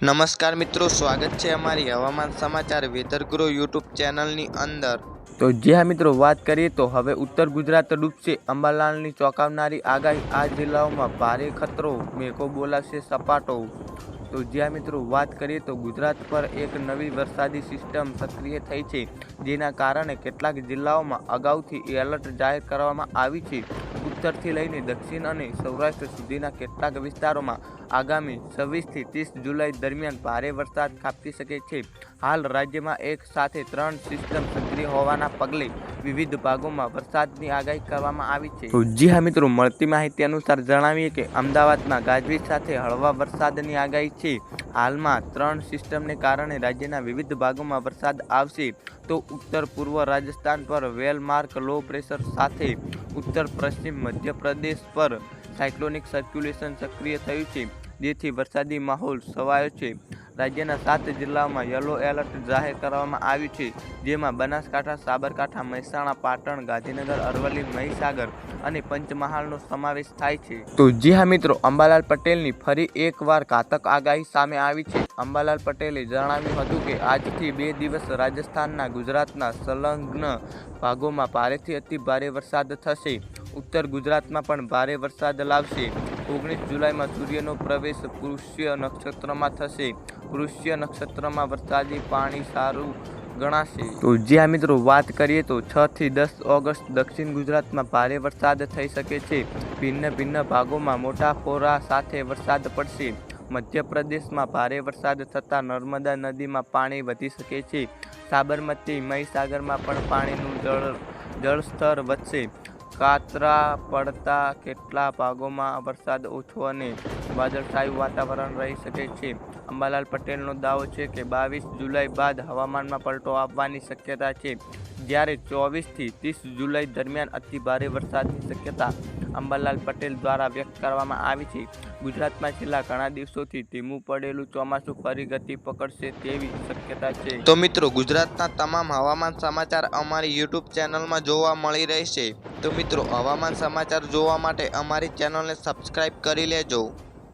નમસ્કાર મિત્રો, સ્વાગત છે અમારી હવામાન સમાચાર વેધર ગુરુ યુટ્યુબ ચેનલની અંદર। તો જી હા મિત્રો, વાત કરીએ તો હવે ઉત્તર ગુજરાત ડૂબશે, અંબાલાલની ચોંકાવનારી આગાહી। આ જિલ્લાઓમાં ભારે ખતરો, મેઘો બોલાવશે સપાટો। તો જ્યાં મિત્રો વાત કરીએ તો ગુજરાત પર એક નવી વરસાદી સિસ્ટમ સક્રિય થઈ છે, જેના કારણે કેટલાક જિલ્લાઓમાં અગાઉથી એલર્ટ જાહેર કરવામાં આવી છે। ઉત્તરથી લઈને દક્ષિણ અને સૌરાષ્ટ્ર સુધીના કેટલાક વિસ્તારોમાં આગામી 26 થી 30 જુલાઈ દરમિયાન ભારે વરસાદ ખાબકી શકે છે। હાલ રાજ્યમાં એક સાથે 3 સિસ્ટમ સક્રિય હોવાના પગલે વિવિધ ભાગોમાં વરસાદની આગાહી કરવામાં આવી છે। તો જી હા મિત્રો, મળતી માહિતી અનુસાર જણાવીએ કે અમદાવાદમાં ગાજવીજ સાથે હળવા વરસાદની આગાહી છે। હાલમાં 3 સિસ્ટમને કારણે રાજ્યના વિવિધ ભાગોમાં વરસાદ આવશે। તો ઉત્તર પૂર્વ રાજસ્થાન પર વેલ માર્ક લો પ્રેશર સાથે ઉત્તર પશ્ચિમ મધ્યપ્રદેશ પર સાયક્લોનિક સર્ક્યુલેશન સક્રિય થયું છે, જેથી વરસાદી માહોલ છવાયો છે। રાજ્યના 7 જિલ્લાઓમાં યલો એલર્ટ જાહેર કરવામાં આવ્યું છે, જેમાં બનાસકાંઠા, સાબરકાંઠા, મહેસાણા, પાટણ, ગાંધીનગર, અરવલ્લી, મહીસાગર અને પંચમહાલનો સમાવેશ થાય છે। તો જી હા મિત્રો, અંબાલાલ પટેલની ફરી એકવાર ઘાતક આગાહી સામે આવી છે। અંબાલાલ પટેલે જણાવ્યું હતું કે આજથી 2 દિવસ રાજસ્થાનના, ગુજરાતના સંલગ્ન ભાગોમાં ભારેથી અતિ ભારે વરસાદ થશે। ઉત્તર ગુજરાતમાં પણ ભારે વરસાદ લાવશે। 19 જુલાઈમાં સૂર્યનો પ્રવેશ પુષ્ય નક્ષત્રમાં થશે। પુષ્ય નક્ષત્રમાં વરસાદી પાણી સારું ગણાશે। તો જ્યાં મિત્રો વાત કરીએ તો 6 થી 10 ઓગસ્ટ દક્ષિણ ગુજરાતમાં ભારે વરસાદ થઈ શકે છે। ભિન્ન ભાગોમાં મોટા ફોરા સાથે વરસાદ પડશે। મધ્યપ્રદેશમાં ભારે વરસાદ થતાં નર્મદા નદીમાં પાણી વધી શકે છે। સાબરમતી, મહીસાગરમાં પણ પાણીનું જળસ્તર વધશે। કાતરા પડતા કેટલા ભાગોમાં વરસાદ ઓછો અને વાદળછાયું વાતાવરણ રહી શકે છે। અંબાલાલ પટેલનો દાવો છે કે 22 જુલાઈ બાદ હવામાનમાં પલટો આવવાની શક્યતા છે, જ્યારે 24 થી 30 જુલાઈ દરમિયાન અતિ ભારે વરસાદની શક્યતા અંબાલાલ પટેલ દ્વારા વ્યક્ત કરવામાં આવી છે। ગુજરાતમાં છેલ્લા ઘણા દિવસોથી ધીમું પડેલું ચોમાસું ફરી ગતિ પકડશે તેવી શક્યતા છે। તો મિત્રો, ગુજરાતના તમામ હવામાન સમાચાર અમારી યુટ્યુબ ચેનલમાં જોવા મળી રહેશે। તો મિત્રો, હવામાન સમાચાર જોવા માટે અમારી ચેનલને સબસ્ક્રાઇબ કરી લેજો।